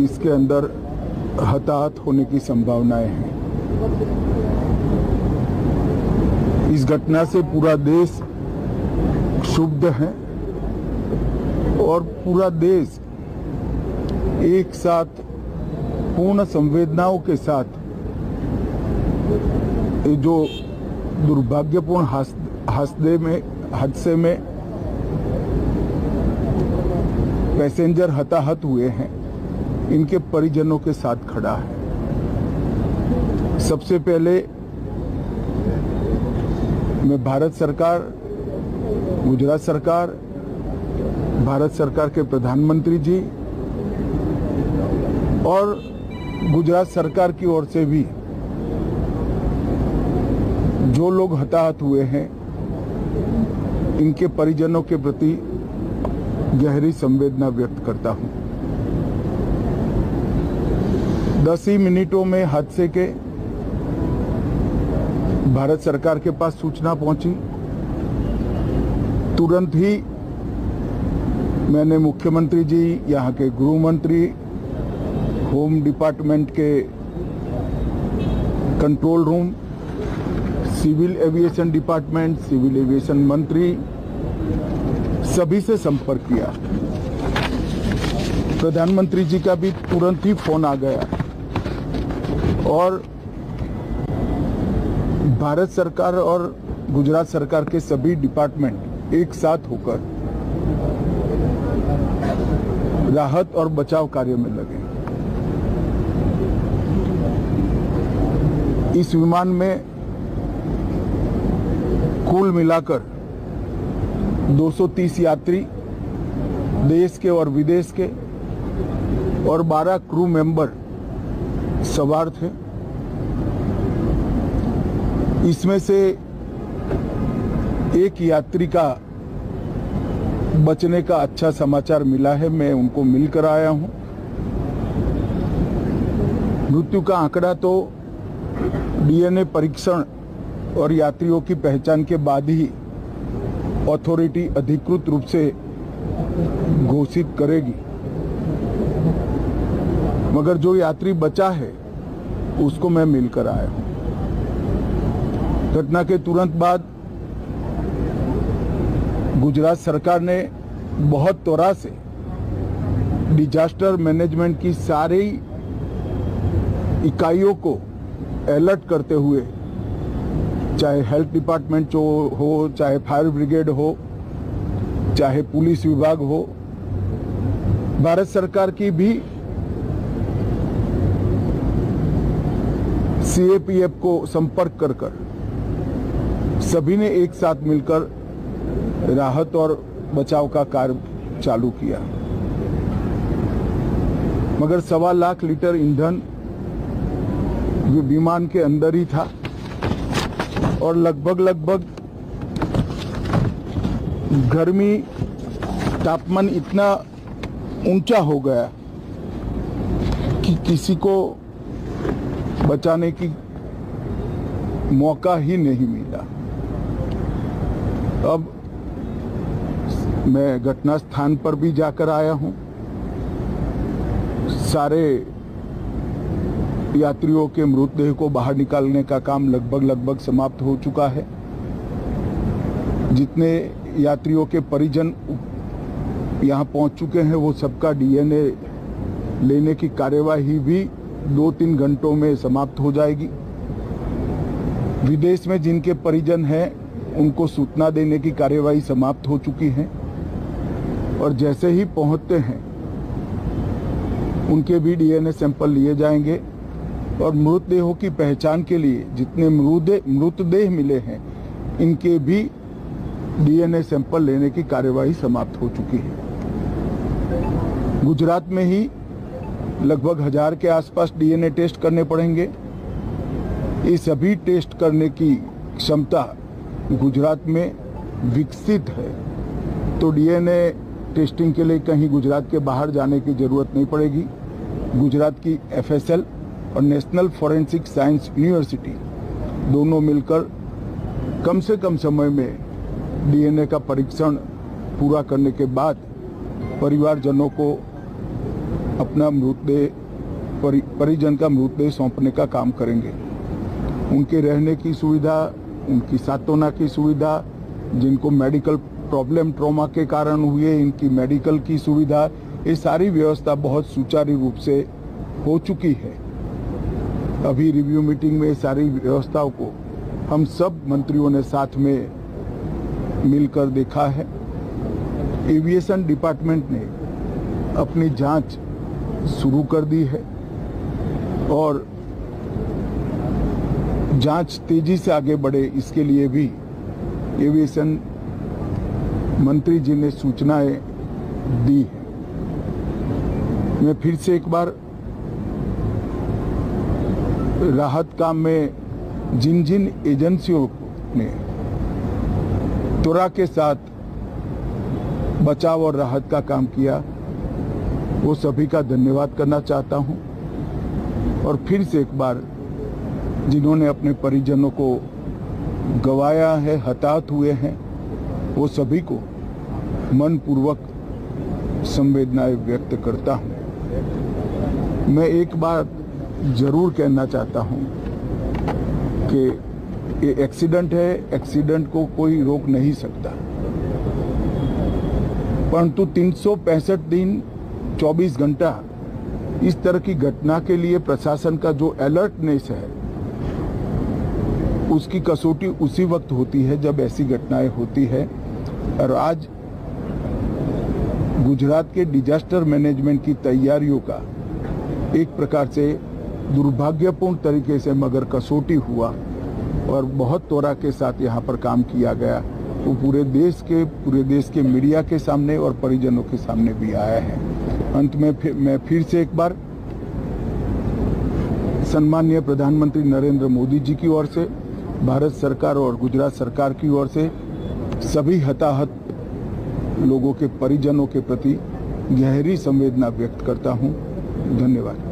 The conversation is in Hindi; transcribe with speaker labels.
Speaker 1: इसके अंदर हताहत होने की संभावनाएं हैं। इस घटना से पूरा देश क्षुब्ध है और पूरा देश एक साथ पूर्ण संवेदनाओं के साथ ये जो दुर्भाग्यपूर्ण हादसे में पैसेंजर हताहत हुए हैं, इनके परिजनों के साथ खड़ा है। सबसे पहले मैं भारत सरकार, गुजरात सरकार, भारत सरकार के प्रधानमंत्री जी और गुजरात सरकार की ओर से भी जो लोग हताहत हुए हैं, इनके परिजनों के प्रति गहरी संवेदना व्यक्त करता हूं। 10 ही मिनटों में हादसे के भारत सरकार के पास सूचना पहुंची। तुरंत ही मैंने मुख्यमंत्री जी, यहाँ के गृह मंत्री, होम डिपार्टमेंट के control room, civil aviation department, civil aviation मंत्री, सभी से संपर्क किया। प्रधानमंत्री जी का भी तुरंत ही फोन आ गया और भारत सरकार और गुजरात सरकार के सभी डिपार्टमेंट एक साथ होकर राहत और बचाव कार्य में लगे। इस विमान में कुल मिलाकर 230 यात्री देश के और विदेश के और 12 क्रू मेंबर सवार थे। इसमें से एक यात्री का बचने का अच्छा समाचार मिला है, मैं उनको मिलकर आया हूं। मृत्यु का आंकड़ा तो डीएनए परीक्षण और यात्रियों की पहचान के बाद ही अथॉरिटी अधिकृत रूप से घोषित करेगी, मगर जो यात्री बचा है उसको मैं मिलकर आया हूं। घटना के तुरंत बाद गुजरात सरकार ने बहुत त्वरा से डिजास्टर मैनेजमेंट की सारी इकाइयों को अलर्ट करते हुए, चाहे हेल्थ डिपार्टमेंट हो, चाहे फायर ब्रिगेड हो, चाहे पुलिस विभाग हो, भारत सरकार की भी सीएपीएफ को संपर्क कर सभी ने एक साथ मिलकर राहत और बचाव का कार्य चालू किया। मगर 1.25 लाख लीटर ईंधन विमान के अंदर ही था और लगभग गर्मी, तापमान इतना ऊंचा हो गया कि किसी को बचाने की मौका ही नहीं मिला। अब मैं घटना स्थान पर भी जाकर आया हूं। सारे यात्रियों के मृतदेह को बाहर निकालने का काम लगभग समाप्त हो चुका है। जितने यात्रियों के परिजन यहां पहुंच चुके हैं, वो सबका डीएनए लेने की कार्यवाही भी 2-3 घंटों में समाप्त हो जाएगी। विदेश में जिनके परिजन हैं, उनको सूचना देने की कार्यवाही समाप्त हो चुकी है और जैसे ही पहुंचते हैं उनके भी डीएनए सैंपल लिए जाएंगे और मृतदेहों की पहचान के लिए जितने मृतदेह मिले हैं, इनके भी डीएनए सैंपल लेने की कार्यवाही समाप्त हो चुकी है। गुजरात में ही लगभग 1000 के आसपास डीएनए टेस्ट करने पड़ेंगे। ये सभी टेस्ट करने की क्षमता गुजरात में विकसित है, तो डीएनए टेस्टिंग के लिए कहीं गुजरात के बाहर जाने की जरूरत नहीं पड़ेगी। गुजरात की एफएसएल और नेशनल फॉरेंसिक साइंस यूनिवर्सिटी दोनों मिलकर कम से कम समय में डीएनए का परीक्षण पूरा करने के बाद परिवारजनों को अपना मृतदेह परिजन का मृतदेह सौंपने का काम करेंगे। उनके रहने की सुविधा, उनकी सांत्वना की सुविधा, जिनको मेडिकल प्रॉब्लम ट्रॉमा के कारण हुए, इनकी मेडिकल की सुविधा, ये सारी व्यवस्था बहुत सुचारू रूप से हो चुकी है। अभी रिव्यू मीटिंग में सारी व्यवस्थाओं को हम सब मंत्रियों ने साथ में मिलकर देखा है। एविएशन डिपार्टमेंट ने अपनी जांच शुरू कर दी है और जांच तेजी से आगे बढ़े, इसके लिए भी एविएशन मंत्री जी ने सूचनाएं दी है। मैं फिर से एक बार राहत काम में जिन जिन एजेंसियों ने त्वरा के साथ बचाव और राहत का काम किया, वो सभी का धन्यवाद करना चाहता हूं। और फिर से एक बार जिन्होंने अपने परिजनों को गंवाया है, हताहत हुए हैं, वो सभी को मनपूर्वक संवेदनाएं व्यक्त करता हूं। मैं एक बात जरूर कहना चाहता हूं कि ये एक्सीडेंट है, एक्सीडेंट को कोई रोक नहीं सकता, परंतु 365 दिन 24 घंटा इस तरह की घटना के लिए प्रशासन का जो अलर्टनेस है, उसकी कसौटी उसी वक्त होती है जब ऐसी घटनाएं होती है। और आज गुजरात के डिजास्टर मैनेजमेंट की तैयारियों का एक प्रकार से दुर्भाग्यपूर्ण तरीके से मगर कसौटी हुआ और बहुत त्वरा के साथ यहाँ पर काम किया गया, वो पूरे देश के मीडिया के सामने और परिजनों के सामने भी आया है। अंत में मैं फिर से एक बार सम्माननीय प्रधानमंत्री नरेंद्र मोदी जी की ओर से, भारत सरकार और गुजरात सरकार की ओर से सभी हताहत लोगों के परिजनों के प्रति गहरी संवेदना व्यक्त करता हूं। धन्यवाद।